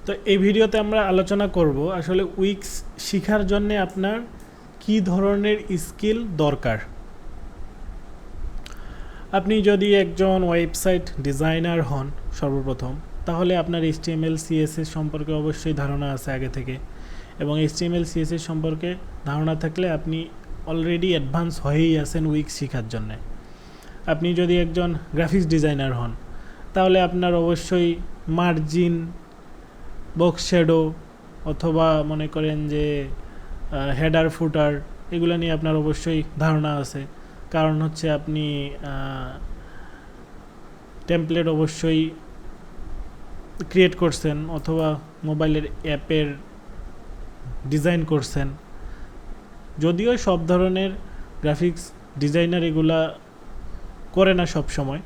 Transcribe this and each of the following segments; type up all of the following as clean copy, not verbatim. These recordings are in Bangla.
তো এই ভিডিওতে আমরা আলোচনা করব আসলে উইক্স শেখার জন্য আপনার কি ধরনের স্কিল দরকার। আপনি যদি একজন ওয়েবসাইট ডিজাইনার হন সর্বপ্রথম, তাহলে আপনার HTML CSS সম্পর্কে অবশ্যই ধারণা আছে আগে থেকে, এবং HTML CSS সম্পর্কে ধারণা থাকলে আপনি অলরেডি অ্যাডভান্স হয়েই আছেন উইক্স শেখার জন্য। আপনি যদি একজন গ্রাফিক্স ডিজাইনার হন, তাহলে আপনার অবশ্যই মার্জিন, বক্স শ্যাডো অথবা মনে করেন যে হেডার ফুটার, এগুলো নিয়ে আপনার অবশ্যই ধারণা আছে। কারণ হচ্ছে আপনি টেমপ্লেট অবশ্যই ক্রিয়েট করছেন অথবা মোবাইলের অ্যাপের ডিজাইন করছেন। যদিও সব ধরনের গ্রাফিক্স ডিজাইনার এগুলা করে না সব সময়,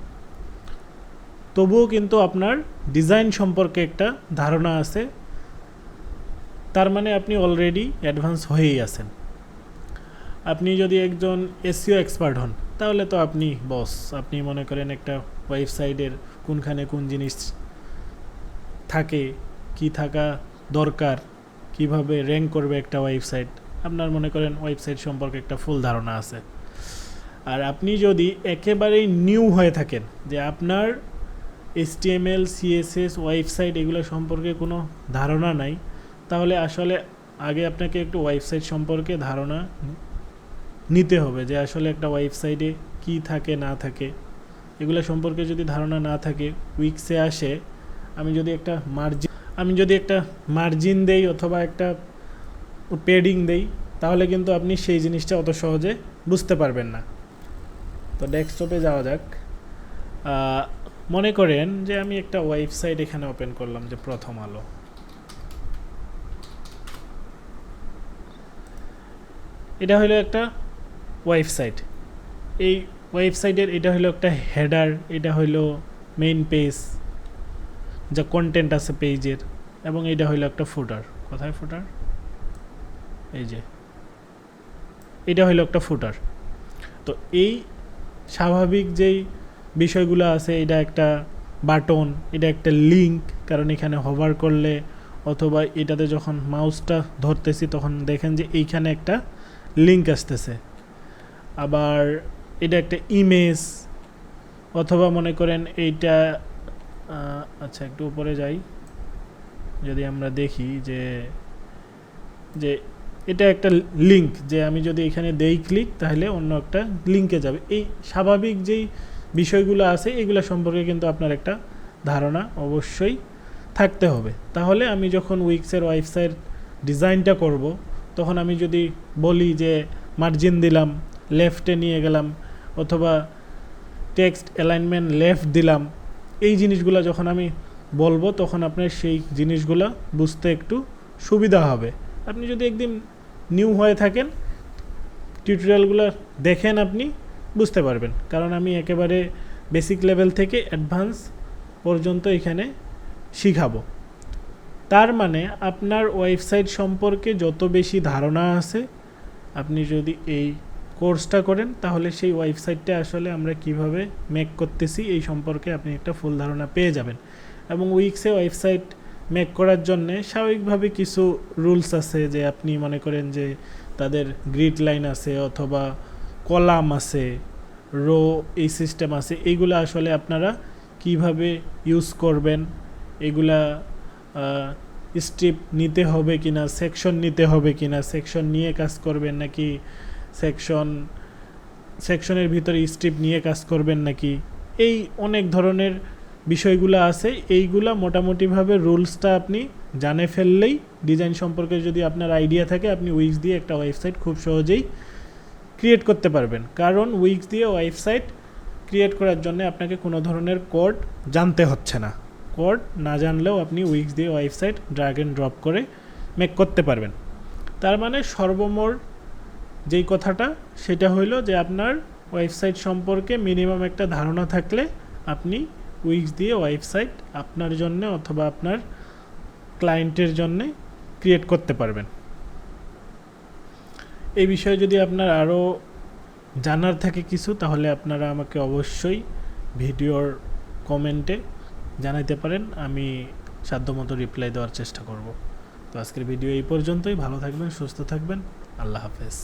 তবুও কিন্তু আপনার ডিজাইন সম্পর্কে একটা ধারণা আছে, তার মানে আপনি অলরেডি অ্যাডভান্স হয়েই আছেন। আপনি যদি একজন SEO এক্সপার্ট হন, তাহলে তো আপনি বস। আপনি মনে করেন একটা ওয়েবসাইটের কোনখানে কোন জিনিস থাকে, কি থাকা দরকার, কিভাবে র্যাঙ্ক করবে একটা ওয়েবসাইট, আপনার মনে করেন ওয়েবসাইট সম্পর্কে একটা ফুল ধারণা আছে। আর আপনি যদি একেবারেই নিউ হয়ে থাকেন, যে আপনার HTML CSS ওয়েবসাইট এগুলো সম্পর্কে কোনো ধারণা নাই, তাহলে আসলে আগে আপনাকে একটু ওয়েবসাইট সম্পর্কে ধারণা নিতে হবে, যে আসলে একটা ওয়েবসাইটে কি থাকে না থাকে। এগুলো সম্পর্কে যদি ধারণা না থাকে, উইক্সে আসে আমি যদি একটা মার্জিন দেই অথবা একটা পেডিং দেই, তাহলে কিন্তু আপনি সেই জিনিসটা অত সহজে বুঝতে পারবেন না। তো ডেস্কটপে যাওয়া যাক। মনে করেন যে আমি একটা ওয়েবসাইট এখানে ওপেন করলাম, যে প্রথম আলো। এটা হলো একটা ওয়েবসাইট। এই ওয়েবসাইটের এটা হলো একটা হেডার, এটা হলো মেইন পেজ, যা কন্টেন্ট আছে পেজের, এবং এটা হলো একটা ফুটার। কোথায় ফুটার? এই যে এটা হলো একটা ফুটার। তো এই স্বাভাবিক যেই বিষয়গুলো আছে, এটা একটা বাটন, এটা একটা লিঙ্ক, কারণ এখানে হোভার করলে অথবা এটাতে যখন মাউসটা ধরতেছি তখন দেখেন যে এইখানে একটা লিঙ্ক আসতেছে। আবার এটা একটা ইমেজ, অথবা মনে করেন এইটা আচ্ছা একটু উপরে যাই, যদি আমরা দেখি যে যে এটা একটা লিঙ্ক, যে আমি যদি এখানে দেই ক্লিক, তাহলে অন্য একটা লিঙ্কে যাবে। এই স্বাভাবিক যেই বিষয়গুলো আছে এগুলো সম্পর্কে কিন্তু আপনার একটা ধারণা অবশ্যই থাকতে হবে। তাহলে আমি যখন উইক্সের ওয়েবসাইট ডিজাইনটা করব, তখন আমি যদি বলি যে মার্জিন দিলাম, লেফটে নিয়ে গেলাম, অথবা টেক্সট অ্যালাইনমেন্ট লেফট দিলাম, এই জিনিসগুলো যখন আমি বলবো, তখন আপনার সেই জিনিসগুলো বুঝতে একটু সুবিধা হবে। আপনি যদি একদিন নিউ হয়ে থাকেন, টিউটোরিয়ালগুলো দেখেন, আপনি বুঝতে পারবেন। কারণ আমি একেবারে বেসিক লেভেল থেকে অ্যাডভান্স পর্যন্ত এখানে শিখাবো। তার মানে আপনার ওয়েবসাইট সম্পর্কে যত বেশি ধারণা আছে, আপনি যদি এই কোর্সটা করেন, তাহলে সেই ওয়েবসাইটটা আসলে আমরা কিভাবে মেক করতেছি এই সম্পর্কে আপনি একটা ফুল ধারণা পেয়ে যাবেন। এবং উইক্সে ওয়েবসাইট মেক করার জন্যে স্বাভাবিকভাবে কিছু রুলস আছে, যে আপনি মনে করেন যে তাদের গ্রিড লাইন আছে অথবা কলাম আছে, রো, এই সিস্টেম আছে। এইগুলো আসলে আপনারা কিভাবে ইউজ করবেন, এগুলা স্ট্রিপ নিতে হবে কিনা, সেকশন নিতে হবে কিনা, সেকশন নিয়ে কাজ করবেন নাকি সেকশনের ভিতরে স্ট্রিপ নিয়ে কাজ করবেন নাকি, এই অনেক ধরনের বিষয়গুলো আছে। এইগুলা মোটামুটিভাবে রুলসটা আপনি জানে ফেললেই, ডিজাইন সম্পর্কে যদি আপনার আইডিয়া থাকে, আপনি উইক্স দিয়ে একটা ওয়েবসাইট খুব সহজেই ক্রিয়েট করতে পারবেন। কারণ উইক্স দিয়ে ওয়েবসাইট ক্রিয়েট করার জন্য আপনাকে কোনো ধরনের কোড জানতে হচ্ছে না। কোড না জানলেও আপনি উইক্স দিয়ে ওয়েবসাইট ড্র্যাগ অ্যান্ড ড্রপ করে মেক করতে পারবেন। তার মানে সর্বমোট যেই কথাটা, সেটা হইল যে আপনার ওয়েবসাইট সম্পর্কে মিনিমাম একটা ধারণা থাকলে আপনি উইক্স দিয়ে ওয়েবসাইট আপনার জন্য অথবা আপনার ক্লায়েন্টের জন্য ক্রিয়েট করতে পারবেন। এই বিষয়ে যদি আপনার আরও জানার থাকে কিছু, তাহলে আপনারা আমাকে অবশ্যই ভিডিওর কমেন্টে জানাইতে পারেন। আমি সাধ্যমতো রিপ্লাই দেওয়ার চেষ্টা করব। তো আজকের ভিডিও এই পর্যন্তই। ভালো থাকবেন, সুস্থ থাকবেন। আল্লাহ হাফেজ।